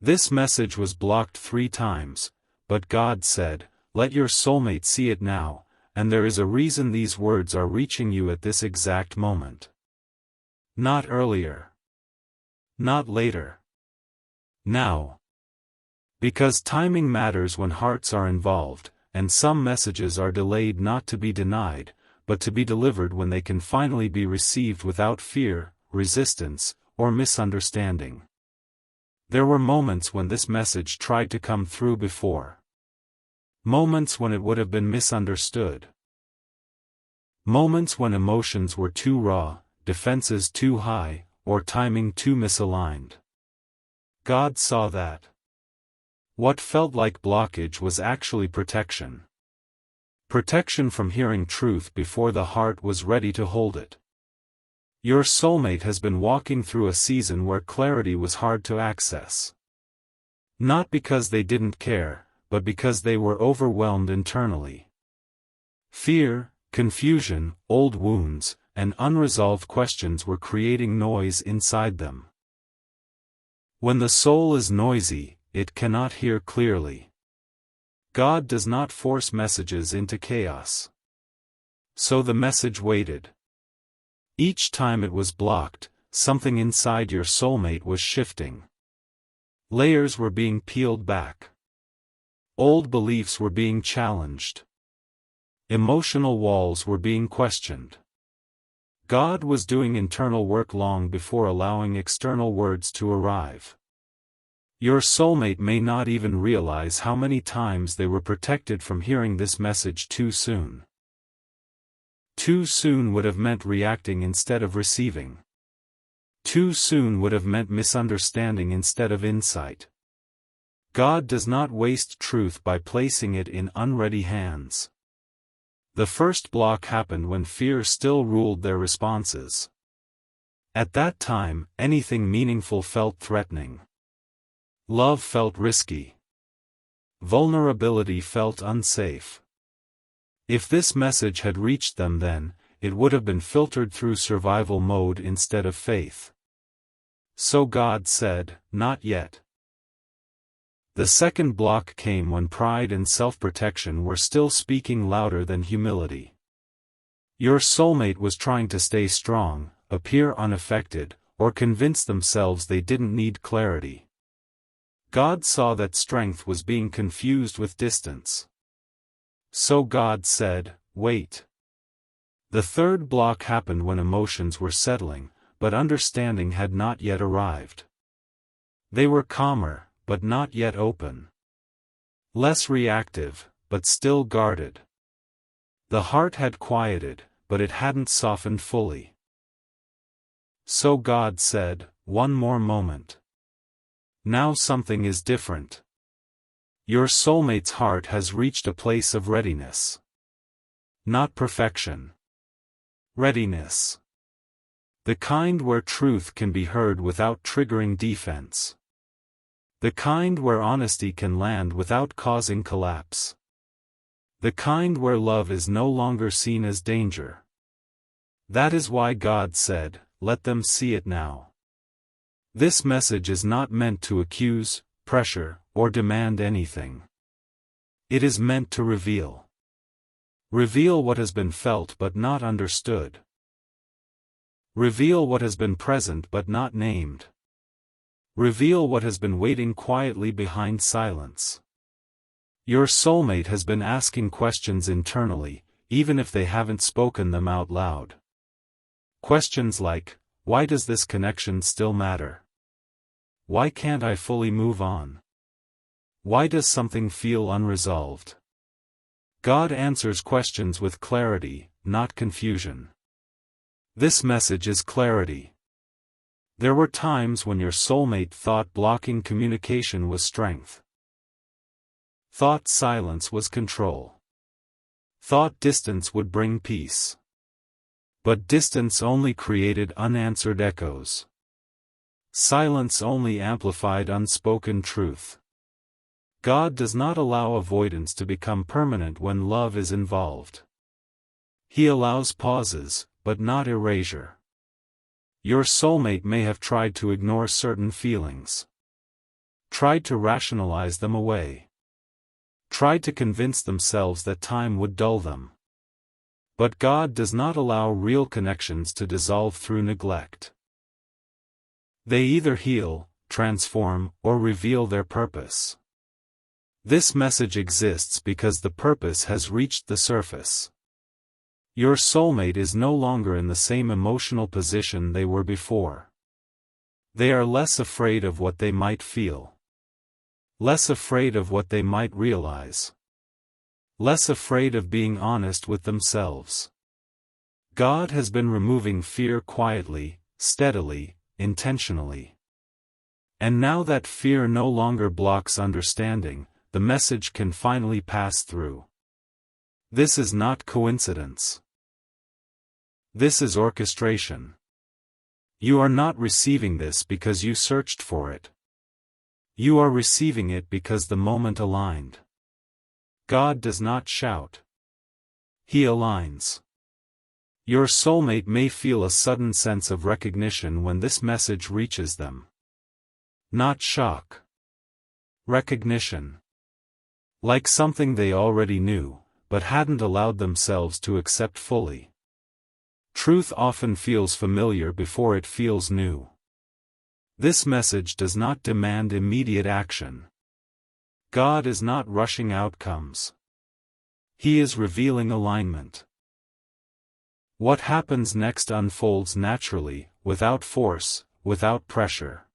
This message was blocked 3 times, but God said, "Let your soulmate see it now, and there is a reason these words are reaching you at this exact moment. Not earlier. Not later. Now. Because timing matters when hearts are involved, and some messages are delayed not to be denied, but to be delivered when they can finally be received without fear, resistance, or misunderstanding. There were moments when this message tried to come through before. Moments when it would have been misunderstood. Moments when emotions were too raw, defenses too high, or timing too misaligned. God saw that. What felt like blockage was actually protection. Protection from hearing truth before the heart was ready to hold it. Your soulmate has been walking through a season where clarity was hard to access. Not because they didn't care, but because they were overwhelmed internally. Fear, confusion, old wounds, and unresolved questions were creating noise inside them. When the soul is noisy, it cannot hear clearly. God does not force messages into chaos. So the message waited. Each time it was blocked, something inside your soulmate was shifting. Layers were being peeled back. Old beliefs were being challenged. Emotional walls were being questioned. God was doing internal work long before allowing external words to arrive. Your soulmate may not even realize how many times they were protected from hearing this message too soon. Too soon would have meant reacting instead of receiving. Too soon would have meant misunderstanding instead of insight. God does not waste truth by placing it in unready hands. The first block happened when fear still ruled their responses. At that time, anything meaningful felt threatening. Love felt risky. Vulnerability felt unsafe. If this message had reached them then, it would have been filtered through survival mode instead of faith. So God said, "Not yet." The second block came when pride and self-protection were still speaking louder than humility. Your soulmate was trying to stay strong, appear unaffected, or convince themselves they didn't need clarity. God saw that strength was being confused with distance. So God said, "Wait." The third block happened when emotions were settling, but understanding had not yet arrived. They were calmer, but not yet open. Less reactive, but still guarded. The heart had quieted, but it hadn't softened fully. So God said, "One more moment. Now something is different. Your soulmate's heart has reached a place of readiness. Not perfection. Readiness. The kind where truth can be heard without triggering defense. The kind where honesty can land without causing collapse. The kind where love is no longer seen as danger. That is why God said, "Let them see it now." This message is not meant to accuse, pressure, or demand anything. It is meant to reveal. Reveal what has been felt but not understood. Reveal what has been present but not named. Reveal what has been waiting quietly behind silence. Your soulmate has been asking questions internally, even if they haven't spoken them out loud. Questions like, why does this connection still matter? Why can't I fully move on? Why does something feel unresolved? God answers questions with clarity, not confusion. This message is clarity. There were times when your soulmate thought blocking communication was strength. Thought silence was control. Thought distance would bring peace. But distance only created unanswered echoes. Silence only amplified unspoken truth. God does not allow avoidance to become permanent when love is involved. He allows pauses, but not erasure. Your soulmate may have tried to ignore certain feelings. tried to rationalize them away, tried to convince themselves that time would dull them. But God does not allow real connections to dissolve through neglect. They either heal, transform, or reveal their purpose. This message exists because the purpose has reached the surface. Your soulmate is no longer in the same emotional position they were before. They are less afraid of what they might feel, less afraid of what they might realize, less afraid of being honest with themselves. God has been removing fear quietly, steadily, intentionally. And now that fear no longer blocks understanding, the message can finally pass through. This is not coincidence. This is orchestration. You are not receiving this because you searched for it. You are receiving it because the moment aligned. God does not shout. He aligns. Your soulmate may feel a sudden sense of recognition when this message reaches them. Not shock. Recognition. Like something they already knew, but hadn't allowed themselves to accept fully. Truth often feels familiar before it feels new. This message does not demand immediate action. God is not rushing outcomes. He is revealing alignment. What happens next unfolds naturally, without force, without pressure.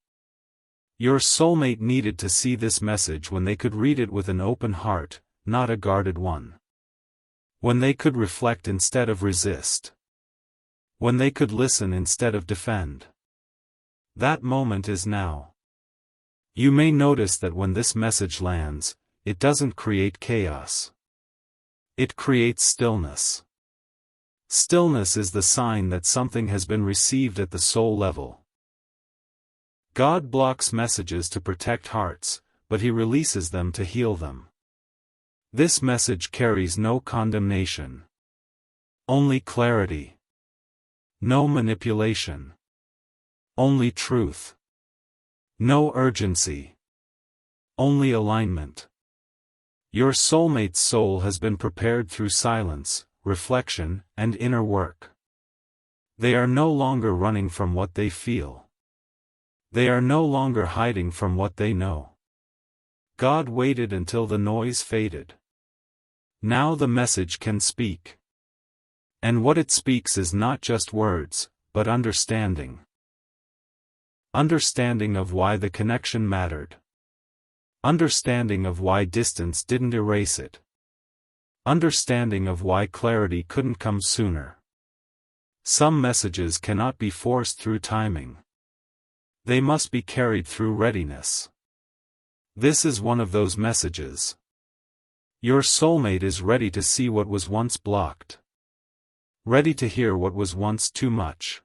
Your soulmate needed to see this message when they could read it with an open heart, not a guarded one. When they could reflect instead of resist. When they could listen instead of defend. That moment is now. You may notice that when this message lands, it doesn't create chaos. It creates stillness. Stillness is the sign that something has been received at the soul level. God blocks messages to protect hearts, but He releases them to heal them. This message carries no condemnation. Only clarity. No manipulation. Only truth. No urgency. Only alignment. Your soulmate's soul has been prepared through silence, reflection, and inner work. They are no longer running from what they feel. They are no longer hiding from what they know. God waited until the noise faded. Now the message can speak. And what it speaks is not just words, but understanding. Understanding of why the connection mattered. Understanding of why distance didn't erase it. Understanding of why clarity couldn't come sooner. Some messages cannot be forced through timing. They must be carried through readiness. This is one of those messages. Your soulmate is ready to see what was once blocked. Ready to hear what was once too much.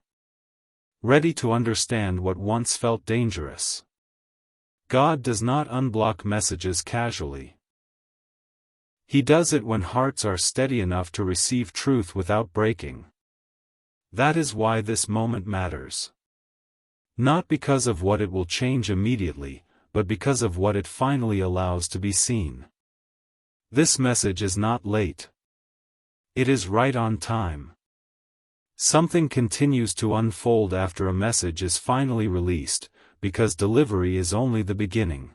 Ready to understand what once felt dangerous. God does not unblock messages casually. He does it when hearts are steady enough to receive truth without breaking. That is why this moment matters. Not because of what it will change immediately, but because of what it finally allows to be seen. This message is not late. It is right on time. Something continues to unfold after a message is finally released, because delivery is only the beginning.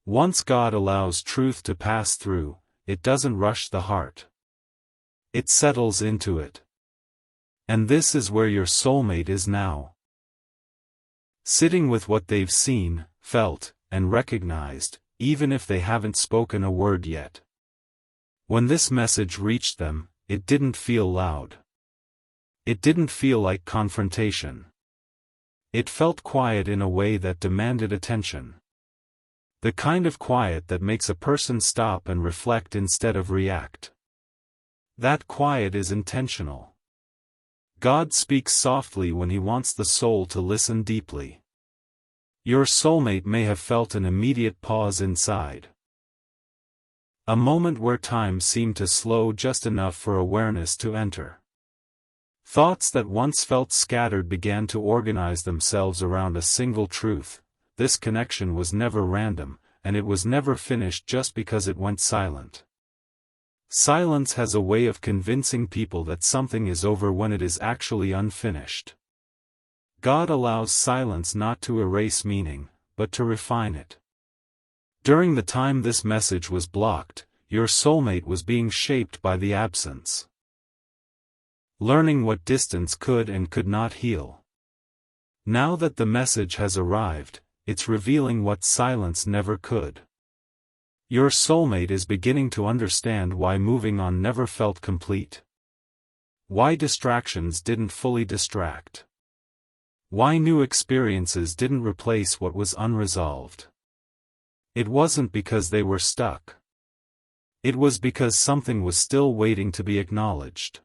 Once God allows truth to pass through, it doesn't rush the heart. It settles into it. And this is where your soulmate is now. Sitting with what they've seen, felt, and recognized, even if they haven't spoken a word yet. When this message reached them, it didn't feel loud. It didn't feel like confrontation. It felt quiet in a way that demanded attention. The kind of quiet that makes a person stop and reflect instead of react. That quiet is intentional. God speaks softly when He wants the soul to listen deeply. Your soulmate may have felt an immediate pause inside. A moment where time seemed to slow just enough for awareness to enter. Thoughts that once felt scattered began to organize themselves around a single truth. this connection was never random, and it was never finished just because it went silent. Silence has a way of convincing people that something is over when it is actually unfinished. God allows silence not to erase meaning, but to refine it. During the time this message was blocked, your soulmate was being shaped by the absence. Learning what distance could and could not heal. Now that the message has arrived, it's revealing what silence never could. Your soulmate is beginning to understand why moving on never felt complete. Why distractions didn't fully distract. Why new experiences didn't replace what was unresolved. It wasn't because they were stuck. It was because something was still waiting to be acknowledged.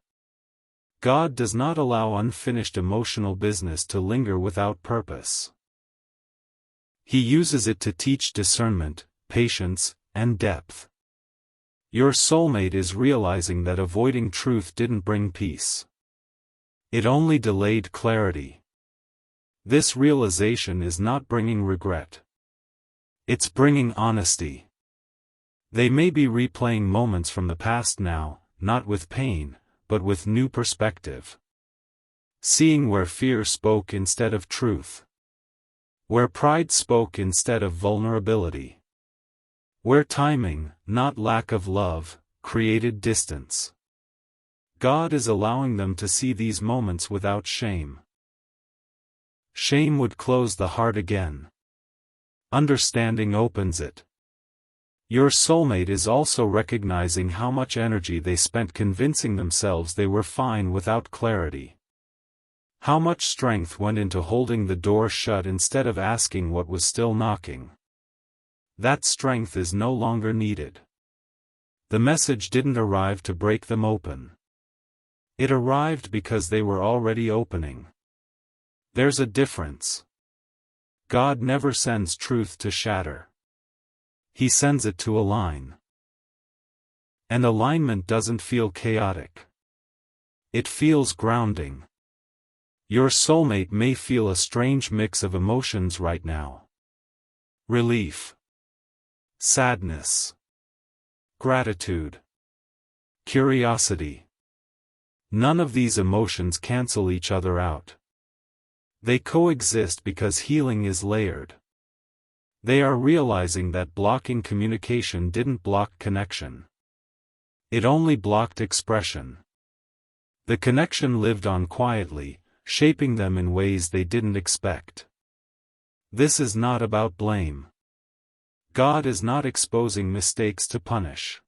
God does not allow unfinished emotional business to linger without purpose. He uses it to teach discernment, patience, and depth. Your soulmate is realizing that avoiding truth didn't bring peace. It only delayed clarity. This realization is not bringing regret. It's bringing honesty. They may be replaying moments from the past now, not with pain, but with new perspective. Seeing where fear spoke instead of truth. Where pride spoke instead of vulnerability. Where timing, not lack of love, created distance. God is allowing them to see these moments without shame. Shame would close the heart again. Understanding opens it. Your soulmate is also recognizing how much energy they spent convincing themselves they were fine without clarity. How much strength went into holding the door shut instead of asking what was still knocking. That strength is no longer needed. The message didn't arrive to break them open. It arrived because they were already opening. There's a difference. God never sends truth to shatter. He sends it to align. And alignment doesn't feel chaotic. It feels grounding. Your soulmate may feel a strange mix of emotions right now. Relief. Sadness. Gratitude. Curiosity. None of these emotions cancel each other out. They coexist because healing is layered. They are realizing that blocking communication didn't block connection. It only blocked expression. The connection lived on quietly, shaping them in ways they didn't expect. This is not about blame. God is not exposing mistakes to punish.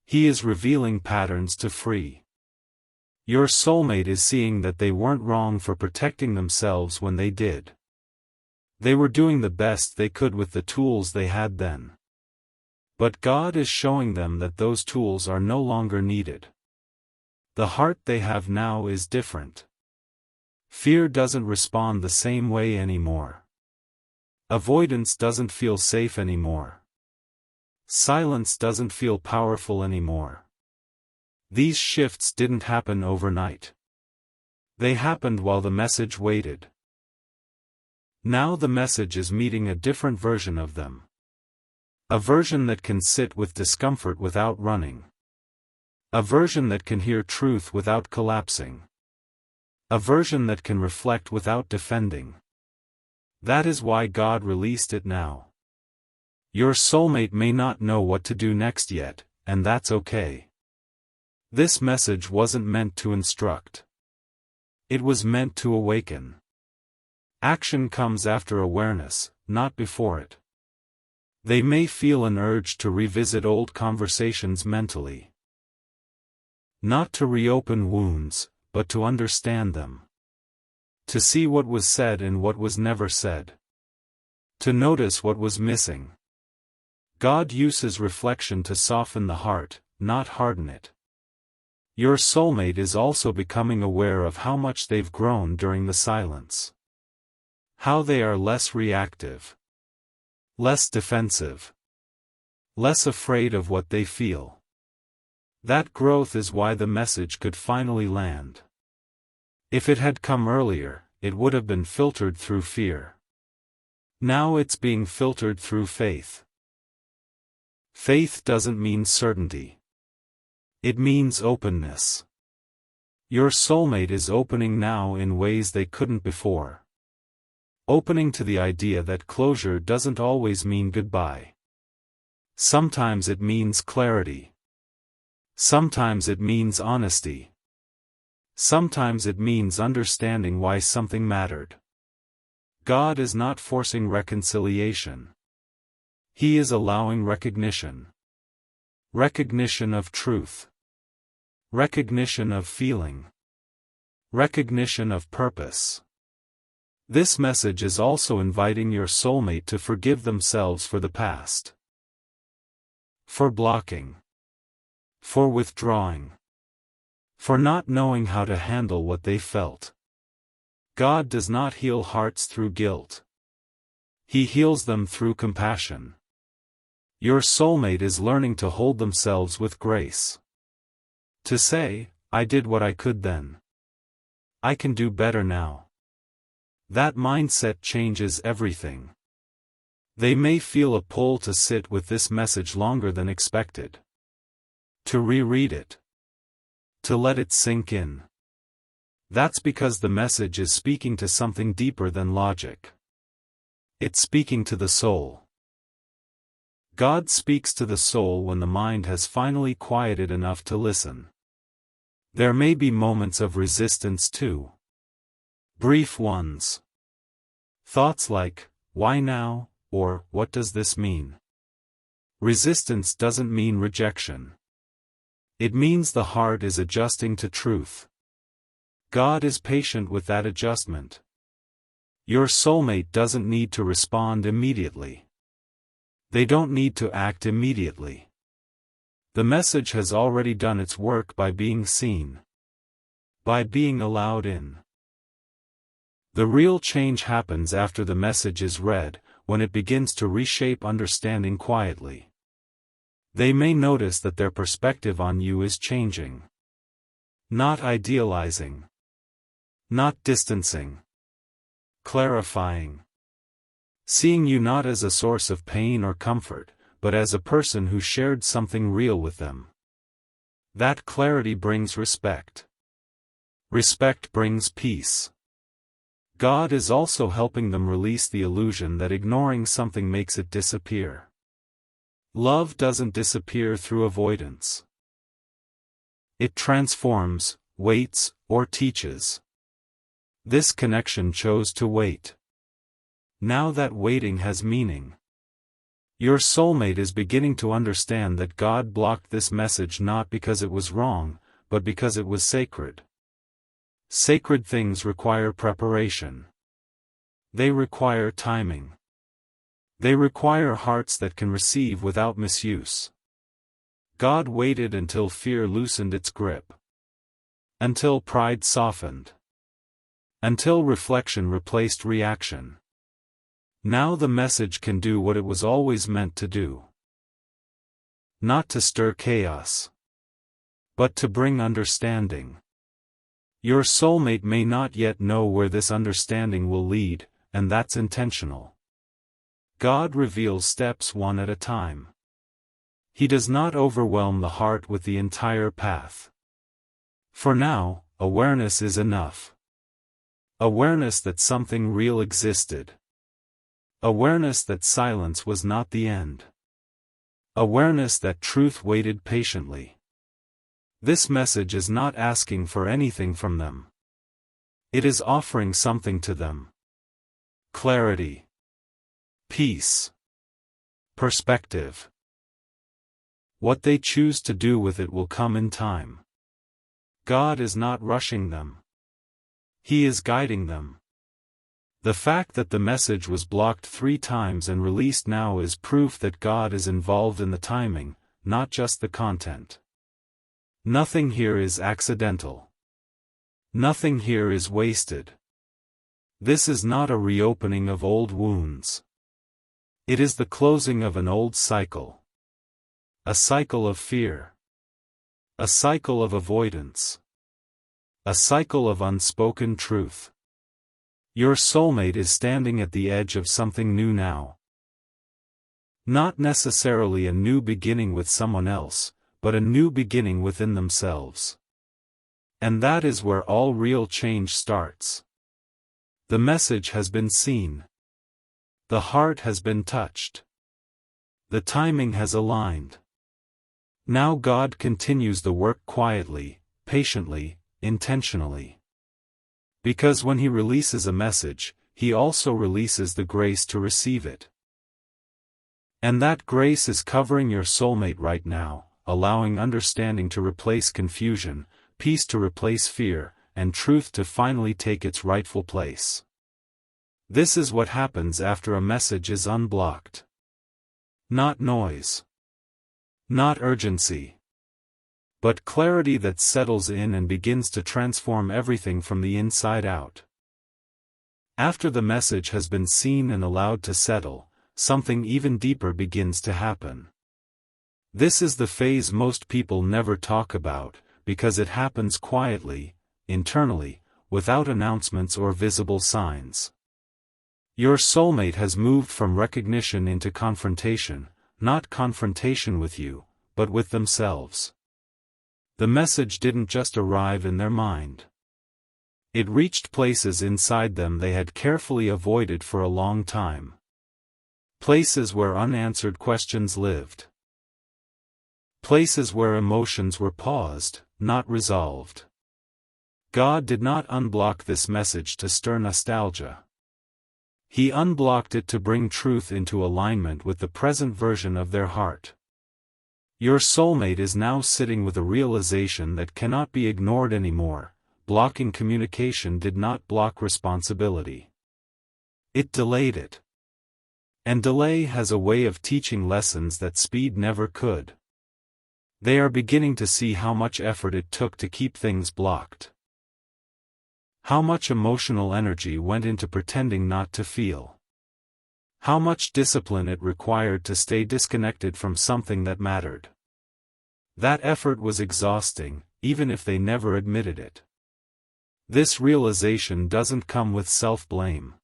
He is revealing patterns to free. Your soulmate is seeing that they weren't wrong for protecting themselves when they did. They were doing the best they could with the tools they had then. But God is showing them that those tools are no longer needed. The heart they have now is different. Fear doesn't respond the same way anymore. Avoidance doesn't feel safe anymore. Silence doesn't feel powerful anymore. These shifts didn't happen overnight. They happened while the message waited. Now the message is meeting a different version of them. A version that can sit with discomfort without running. A version that can hear truth without collapsing. A version that can reflect without defending. That is why God released it now. Your soulmate may not know what to do next yet, and that's okay. This message wasn't meant to instruct. It was meant to awaken. Action comes after awareness, not before it. They may feel an urge to revisit old conversations mentally. Not to reopen wounds, but to understand them. To see what was said and what was never said. To notice what was missing. God uses reflection to soften the heart, not harden it. Your soulmate is also becoming aware of how much they've grown during the silence. How they are less reactive. Less defensive. Less afraid of what they feel. That growth is why the message could finally land. If it had come earlier, it would have been filtered through fear. Now it's being filtered through faith. Faith doesn't mean certainty. It means openness. Your soulmate is opening now in ways they couldn't before. Opening to the idea that closure doesn't always mean goodbye. Sometimes it means clarity. Sometimes it means honesty. Sometimes it means understanding why something mattered. God is not forcing reconciliation. He is allowing recognition. Recognition of truth. Recognition of feeling. Recognition of purpose. This message is also inviting your soulmate to forgive themselves for the past. For blocking. For withdrawing. For not knowing how to handle what they felt. God does not heal hearts through guilt. He heals them through compassion. Your soulmate is learning to hold themselves with grace. To say, I did what I could then. I can do better now. That mindset changes everything. They may feel a pull to sit with this message longer than expected. To reread it. To let it sink in. That's because the message is speaking to something deeper than logic. It's speaking to the soul. God speaks to the soul when the mind has finally quieted enough to listen. There may be moments of resistance too. Brief ones. Thoughts like, why now, or what does this mean? Resistance doesn't mean rejection. It means the heart is adjusting to truth. God is patient with that adjustment. Your soulmate doesn't need to respond immediately. They don't need to act immediately. The message has already done its work by being seen. By being allowed in. The real change happens after the message is read, when it begins to reshape understanding quietly. They may notice that their perspective on you is changing. Not idealizing. Not distancing. Clarifying. Seeing you not as a source of pain or comfort, but as a person who shared something real with them. That clarity brings respect. Respect brings peace. God is also helping them release the illusion that ignoring something makes it disappear. Love doesn't disappear through avoidance. It transforms, waits, or teaches. This connection chose to wait. Now that waiting has meaning. Your soulmate is beginning to understand that God blocked this message not because it was wrong, but because it was sacred. Sacred things require preparation. They require timing. They require hearts that can receive without misuse. God waited until fear loosened its grip. Until pride softened. Until reflection replaced reaction. Now the message can do what it was always meant to do. Not to stir chaos. But to bring understanding. Your soulmate may not yet know where this understanding will lead, and that's intentional. God reveals steps one at a time. He does not overwhelm the heart with the entire path. For now, awareness is enough. Awareness that something real existed. Awareness that silence was not the end. Awareness that truth waited patiently. This message is not asking for anything from them. It is offering something to them. Clarity. Peace. Perspective. What they choose to do with it will come in time. God is not rushing them. He is guiding them. The fact that the message was blocked 3 times and released now is proof that God is involved in the timing, not just the content. Nothing here is accidental. Nothing here is wasted. This is not a reopening of old wounds. It is the closing of an old cycle. A cycle of fear. A cycle of avoidance. A cycle of unspoken truth. Your soulmate is standing at the edge of something new now. Not necessarily a new beginning with someone else, but a new beginning within themselves. And that is where all real change starts. The message has been seen. The heart has been touched. The timing has aligned. Now God continues the work quietly, patiently, intentionally. Because when He releases a message, He also releases the grace to receive it. And that grace is covering your soulmate right now, allowing understanding to replace confusion, peace to replace fear, and truth to finally take its rightful place. This is what happens after a message is unblocked. Not noise. Not urgency. But clarity that settles in and begins to transform everything from the inside out. After the message has been seen and allowed to settle, something even deeper begins to happen. This is the phase most people never talk about, because it happens quietly, internally, without announcements or visible signs. Your soulmate has moved from recognition into confrontation, not confrontation with you, but with themselves. The message didn't just arrive in their mind. It reached places inside them they had carefully avoided for a long time. Places where unanswered questions lived. Places where emotions were paused, not resolved. God did not unblock this message to stir nostalgia. He unblocked it to bring truth into alignment with the present version of their heart. Your soulmate is now sitting with a realization that cannot be ignored anymore. Blocking communication did not block responsibility. It delayed it. And delay has a way of teaching lessons that speed never could. They are beginning to see how much effort it took to keep things blocked. How much emotional energy went into pretending not to feel. How much discipline it required to stay disconnected from something that mattered. That effort was exhausting, even if they never admitted it. This realization doesn't come with self-blame.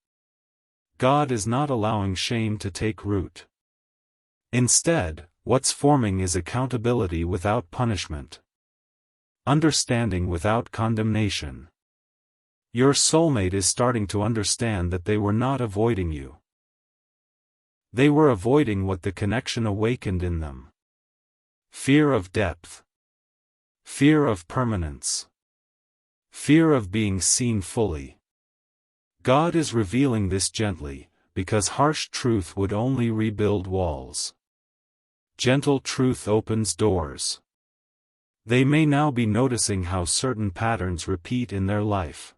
God is not allowing shame to take root. Instead, what's forming is accountability without punishment. Understanding without condemnation. Your soulmate is starting to understand that they were not avoiding you. They were avoiding what the connection awakened in them. Fear of depth. Fear of permanence. Fear of being seen fully. God is revealing this gently, because harsh truth would only rebuild walls. Gentle truth opens doors. They may now be noticing how certain patterns repeat in their life.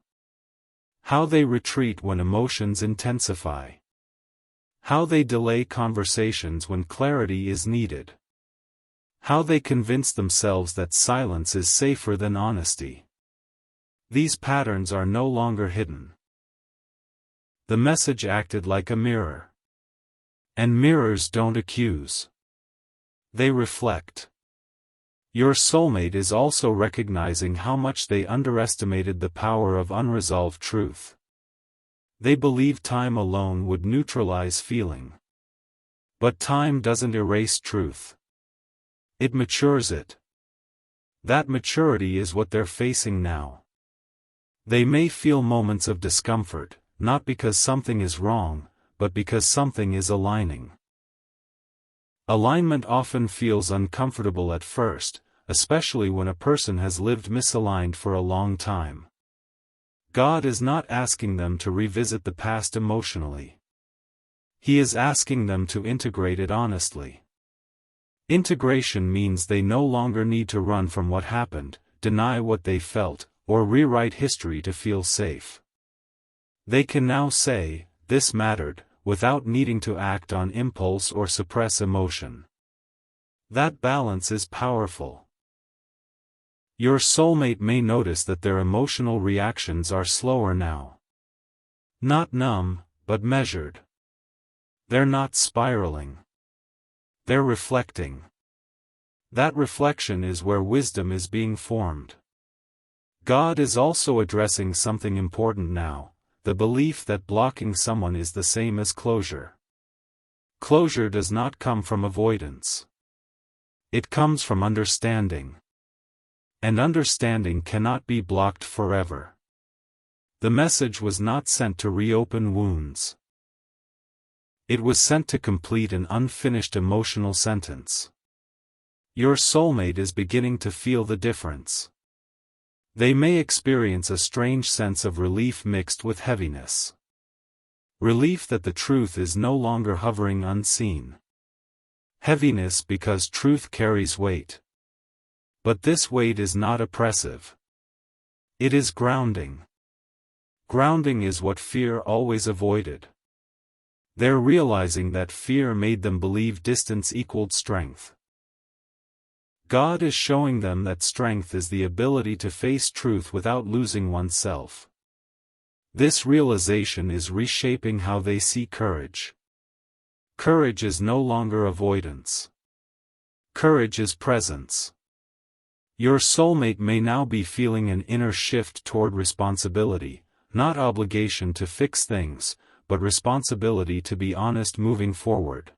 How they retreat when emotions intensify. How they delay conversations when clarity is needed. How they convince themselves that silence is safer than honesty. These patterns are no longer hidden. The message acted like a mirror. And mirrors don't accuse. They reflect. Your soulmate is also recognizing how much they underestimated the power of unresolved truth. They believed time alone would neutralize feeling. But time doesn't erase truth. It matures it. That maturity is what they're facing now. They may feel moments of discomfort, not because something is wrong, but because something is aligning. Alignment often feels uncomfortable at first, especially when a person has lived misaligned for a long time. God is not asking them to revisit the past emotionally. He is asking them to integrate it honestly. Integration means they no longer need to run from what happened, deny what they felt, or rewrite history to feel safe. They can now say, "This mattered," without needing to act on impulse or suppress emotion. That balance is powerful. Your soulmate may notice that their emotional reactions are slower now. Not numb, but measured. They're not spiraling. They're reflecting. That reflection is where wisdom is being formed. God is also addressing something important now. the belief that blocking someone is the same as closure. Closure does not come from avoidance. It comes from understanding. And understanding cannot be blocked forever. The message was not sent to reopen wounds. It was sent to complete an unfinished emotional sentence. Your soulmate is beginning to feel the difference. They may experience a strange sense of relief mixed with heaviness. Relief that the truth is no longer hovering unseen. Heaviness because truth carries weight. But this weight is not oppressive. It is grounding. Grounding is what fear always avoided. They're realizing that fear made them believe distance equaled strength. God is showing them that strength is the ability to face truth without losing oneself. This realization is reshaping how they see courage. Courage is no longer avoidance. Courage is presence. Your soulmate may now be feeling an inner shift toward responsibility, not obligation to fix things, but responsibility to be honest moving forward.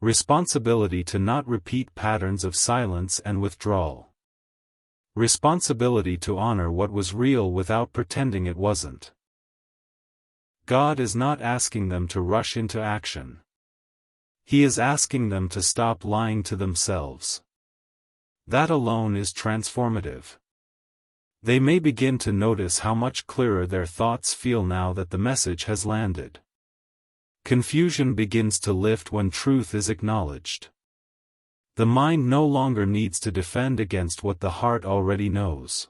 Responsibility to not repeat patterns of silence and withdrawal. Responsibility to honor what was real without pretending it wasn't. God is not asking them to rush into action. He is asking them to stop lying to themselves. That alone is transformative. They may begin to notice how much clearer their thoughts feel now that the message has landed. Confusion begins to lift when truth is acknowledged. The mind no longer needs to defend against what the heart already knows.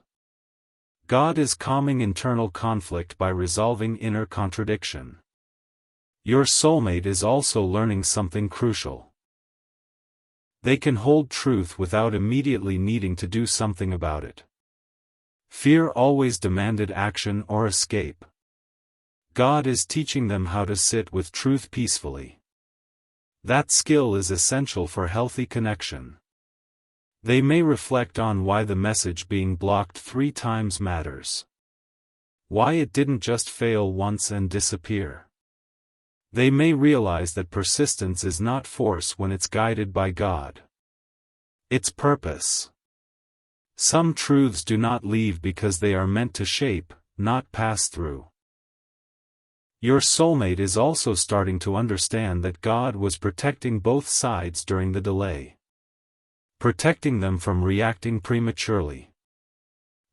God is calming internal conflict by resolving inner contradiction. Your soulmate is also learning something crucial. They can hold truth without immediately needing to do something about it. Fear always demanded action or escape. God is teaching them how to sit with truth peacefully. That skill is essential for healthy connection. They may reflect on why the message being blocked 3 times matters. Why it didn't just fail once and disappear. They may realize that persistence is not force when it's guided by God. It's purpose. Some truths do not leave because they are meant to shape, not pass through. Your soulmate is also starting to understand that God was protecting both sides during the delay. Protecting them from reacting prematurely.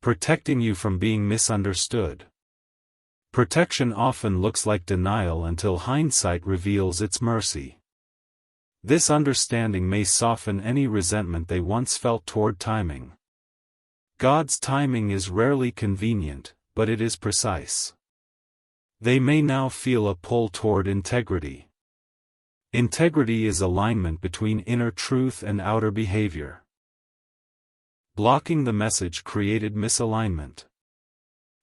Protecting you from being misunderstood. Protection often looks like denial until hindsight reveals its mercy. This understanding may soften any resentment they once felt toward timing. God's timing is rarely convenient, but it is precise. They may now feel a pull toward integrity. Integrity is alignment between inner truth and outer behavior. Blocking the message created misalignment.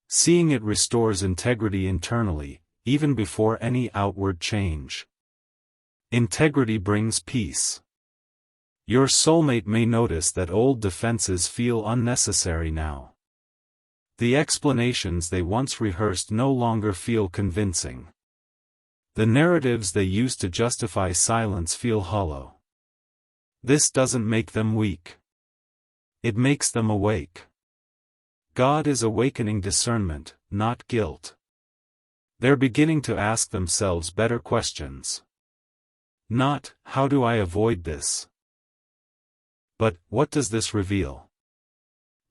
Seeing it restores integrity internally, even before any outward change. Integrity brings peace. Your soulmate may notice that old defenses feel unnecessary now. The explanations they once rehearsed no longer feel convincing. The narratives they used to justify silence feel hollow. This doesn't make them weak. It makes them awake. God is awakening discernment, not guilt. They're beginning to ask themselves better questions. Not, how do I avoid this? But, what does this reveal?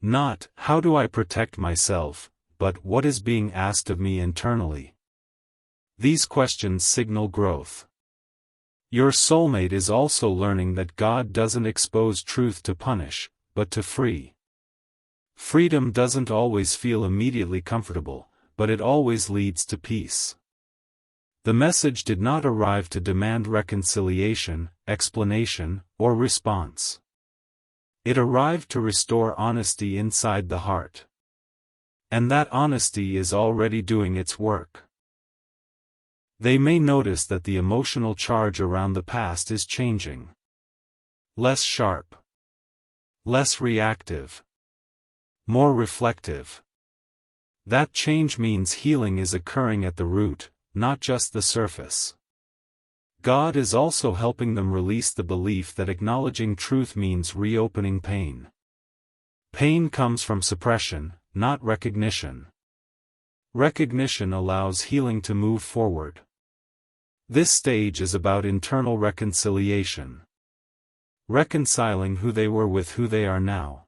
Not, how do I protect myself, but what is being asked of me internally? These questions signal growth. Your soulmate is also learning that God doesn't expose truth to punish, but to free. Freedom doesn't always feel immediately comfortable, but it always leads to peace. The message did not arrive to demand reconciliation, explanation, or response. It arrived to restore honesty inside the heart. And that honesty is already doing its work. They may notice that the emotional charge around the past is changing. Less sharp. Less reactive. More reflective. That change means healing is occurring at the root, not just the surface. God is also helping them release the belief that acknowledging truth means reopening pain. Pain comes from suppression, not recognition. Recognition allows healing to move forward. This stage is about internal reconciliation. Reconciling who they were with who they are now.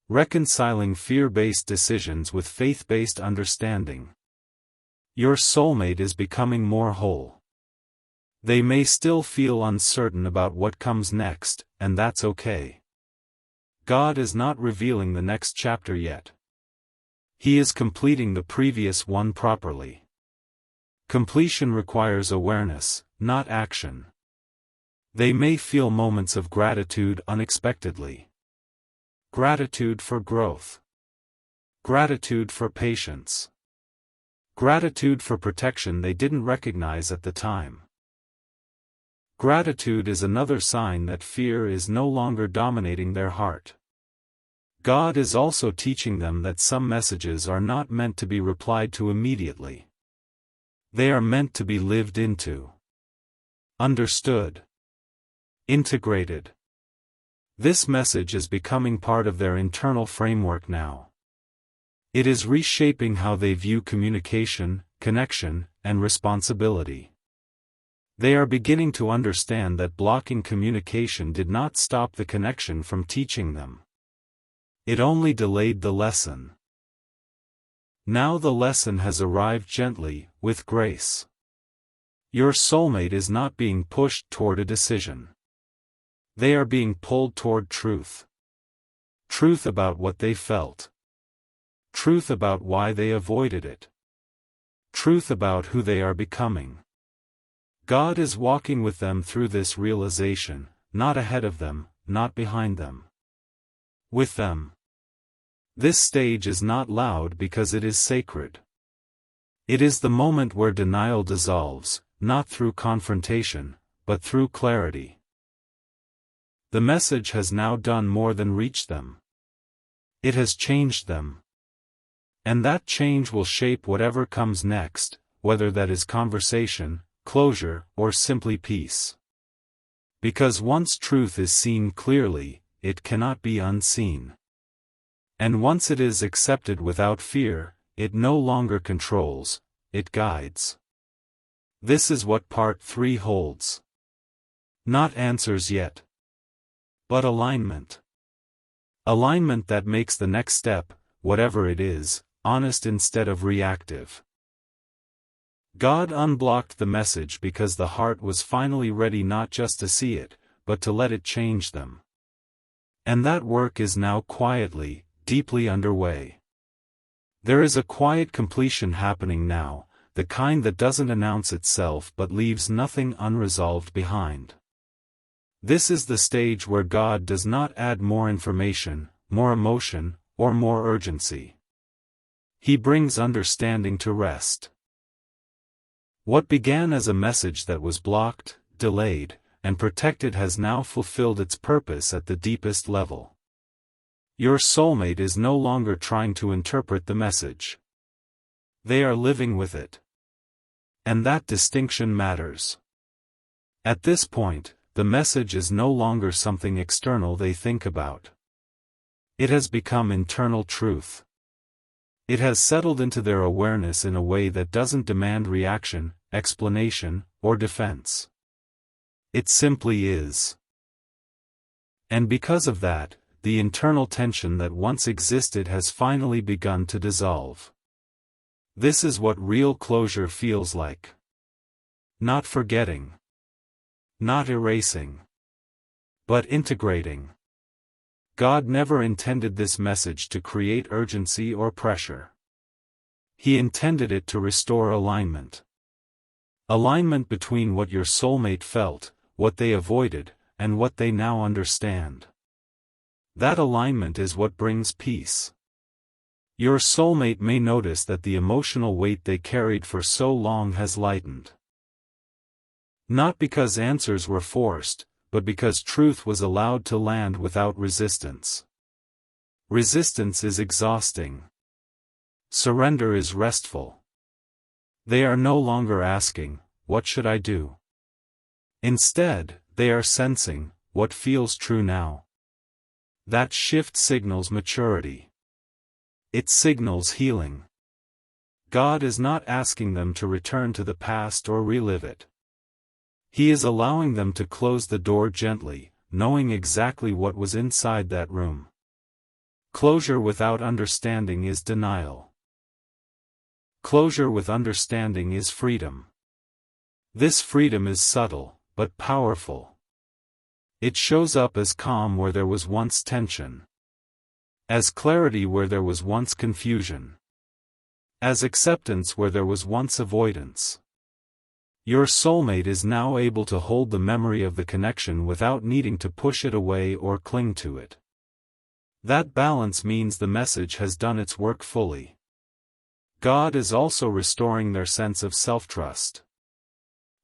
Reconciling fear-based decisions with faith-based understanding. Your soulmate is becoming more whole. They may still feel uncertain about what comes next, and that's okay. God is not revealing the next chapter yet. He is completing the previous one properly. Completion requires awareness, not action. They may feel moments of gratitude unexpectedly. Gratitude for growth. Gratitude for patience. Gratitude for protection they didn't recognize at the time. Gratitude is another sign that fear is no longer dominating their heart. God is also teaching them that some messages are not meant to be replied to immediately. They are meant to be lived into. Understood. Integrated. This message is becoming part of their internal framework now. It is reshaping how they view communication, connection, and responsibility. They are beginning to understand that blocking communication did not stop the connection from teaching them. It only delayed the lesson. Now the lesson has arrived gently, with grace. Your soulmate is not being pushed toward a decision. They are being pulled toward truth. Truth about what they felt. Truth about why they avoided it. Truth about who they are becoming. God is walking with them through this realization, not ahead of them, not behind them. With them. This stage is not loud because it is sacred. It is the moment where denial dissolves, not through confrontation, but through clarity. The message has now done more than reach them. It has changed them. And that change will shape whatever comes next, whether that is conversation, closure, or simply peace. Because once truth is seen clearly, it cannot be unseen. And once it is accepted without fear, it no longer controls, it guides. This is what Part 3 holds. Not answers yet. But alignment. Alignment that makes the next step, whatever it is, honest instead of reactive. God unblocked the message because the heart was finally ready not just to see it, but to let it change them. And that work is now quietly, deeply underway. There is a quiet completion happening now, the kind that doesn't announce itself but leaves nothing unresolved behind. This is the stage where God does not add more information, more emotion, or more urgency. He brings understanding to rest. What began as a message that was blocked, delayed, and protected has now fulfilled its purpose at the deepest level. Your soulmate is no longer trying to interpret the message. They are living with it. And that distinction matters. At this point, the message is no longer something external they think about. It has become internal truth. It has settled into their awareness in a way that doesn't demand reaction, explanation, or defense. It simply is. And because of that, the internal tension that once existed has finally begun to dissolve. This is what real closure feels like. Not forgetting. Not erasing. But integrating. God never intended this message to create urgency or pressure. He intended it to restore alignment. Alignment between what your soulmate felt, what they avoided, and what they now understand. That alignment is what brings peace. Your soulmate may notice that the emotional weight they carried for so long has lightened. Not because answers were forced, but because truth was allowed to land without resistance. Resistance is exhausting. Surrender is restful. They are no longer asking, "What should I do?" Instead, they are sensing, "What feels true now?" That shift signals maturity. It signals healing. God is not asking them to return to the past or relive it. He is allowing them to close the door gently, knowing exactly what was inside that room. Closure without understanding is denial. Closure with understanding is freedom. This freedom is subtle, but powerful. It shows up as calm where there was once tension. As clarity where there was once confusion. As acceptance where there was once avoidance. Your soulmate is now able to hold the memory of the connection without needing to push it away or cling to it. That balance means the message has done its work fully. God is also restoring their sense of self-trust.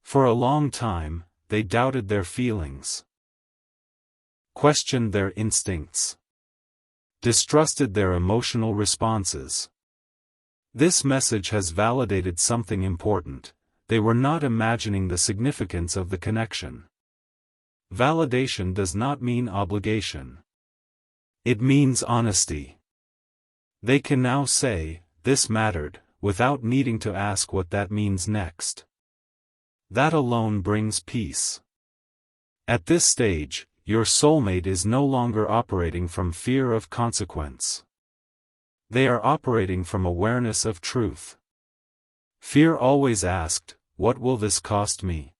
For a long time, they doubted their feelings, questioned their instincts, distrusted their emotional responses. This message has validated something important: they were not imagining the significance of the connection. Validation does not mean obligation. It means honesty. They can now say, "This mattered," without needing to ask what that means next. That alone brings peace. At this stage, your soulmate is no longer operating from fear of consequence. They are operating from awareness of truth. Fear always asked, "What will this cost me?"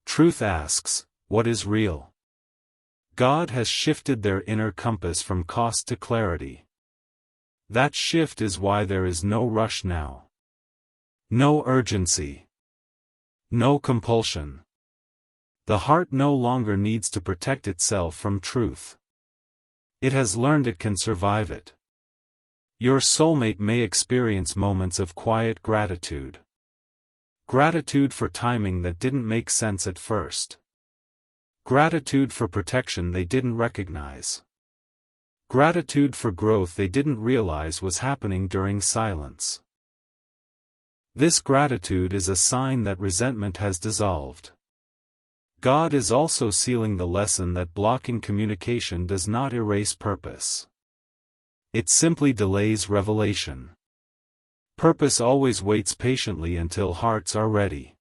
Truth asks, "What is real?" God has shifted their inner compass from cost to clarity. That shift is why there is no rush now. No urgency. No compulsion. The heart no longer needs to protect itself from truth. It has learned it can survive it. Your soulmate may experience moments of quiet gratitude. Gratitude for timing that didn't make sense at first. Gratitude for protection they didn't recognize. Gratitude for growth they didn't realize was happening during silence. This gratitude is a sign that resentment has dissolved. God is also sealing the lesson that blocking communication does not erase purpose. It simply delays revelation. Purpose always waits patiently until hearts are ready.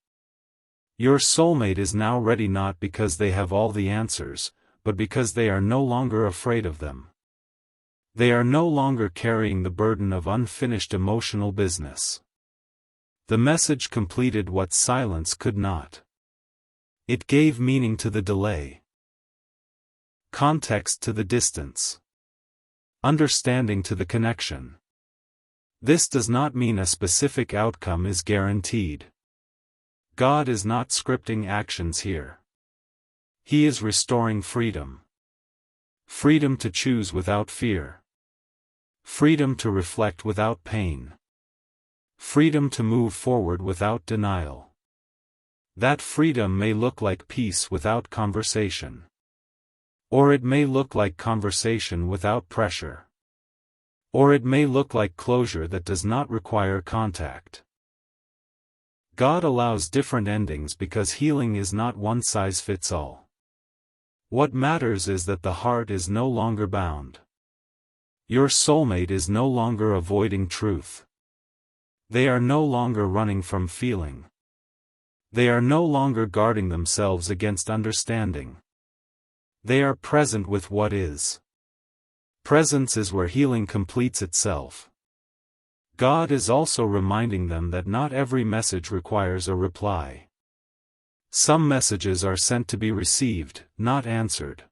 Your soulmate is now ready not because they have all the answers, but because they are no longer afraid of them. They are no longer carrying the burden of unfinished emotional business. The message completed what silence could not. It gave meaning to the delay, context to the distance, understanding to the connection. This does not mean a specific outcome is guaranteed. God is not scripting actions here. He is restoring freedom. Freedom to choose without fear. Freedom to reflect without pain. Freedom to move forward without denial. That freedom may look like peace without conversation. Or it may look like conversation without pressure. Or it may look like closure that does not require contact. God allows different endings because healing is not one size fits all. What matters is that the heart is no longer bound. Your soulmate is no longer avoiding truth. They are no longer running from feeling. They are no longer guarding themselves against understanding. They are present with what is. Presence is where healing completes itself. God is also reminding them that not every message requires a reply. Some messages are sent to be received, not answered.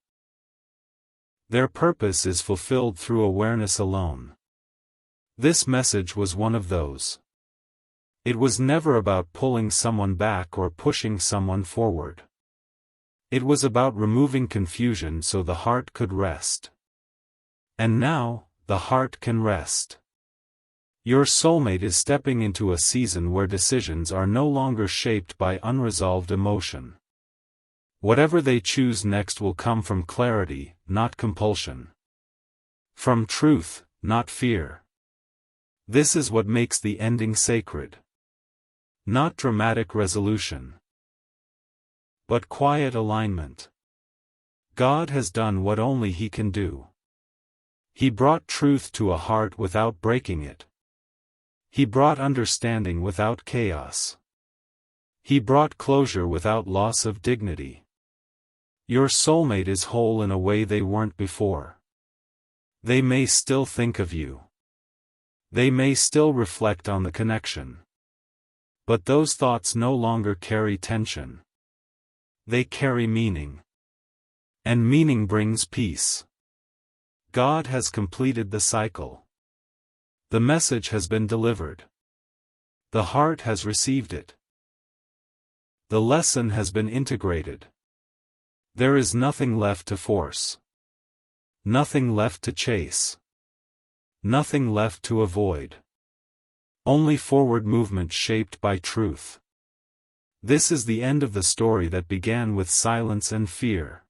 Their purpose is fulfilled through awareness alone. This message was one of those. It was never about pulling someone back or pushing someone forward. It was about removing confusion so the heart could rest. And now, the heart can rest. Your soulmate is stepping into a season where decisions are no longer shaped by unresolved emotion. Whatever they choose next will come from clarity, not compulsion. From truth, not fear. This is what makes the ending sacred. Not dramatic resolution, but quiet alignment. God has done what only He can do. He brought truth to a heart without breaking it. He brought understanding without chaos. He brought closure without loss of dignity. Your soulmate is whole in a way they weren't before. They may still think of you. They may still reflect on the connection. But those thoughts no longer carry tension. They carry meaning. And meaning brings peace. God has completed the cycle. The message has been delivered. The heart has received it. The lesson has been integrated. There is nothing left to force. Nothing left to chase. Nothing left to avoid. Only forward movement shaped by truth. This is the end of the story that began with silence and fear.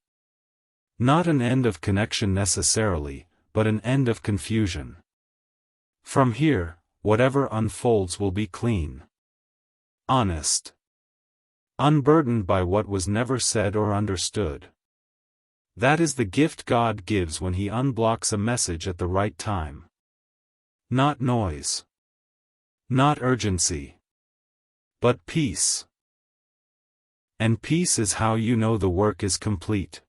Not an end of connection necessarily, but an end of confusion. From here, whatever unfolds will be clean. Honest. Unburdened by what was never said or understood. That is the gift God gives when He unblocks a message at the right time. Not noise. Not urgency. But peace. And peace is how you know the work is complete.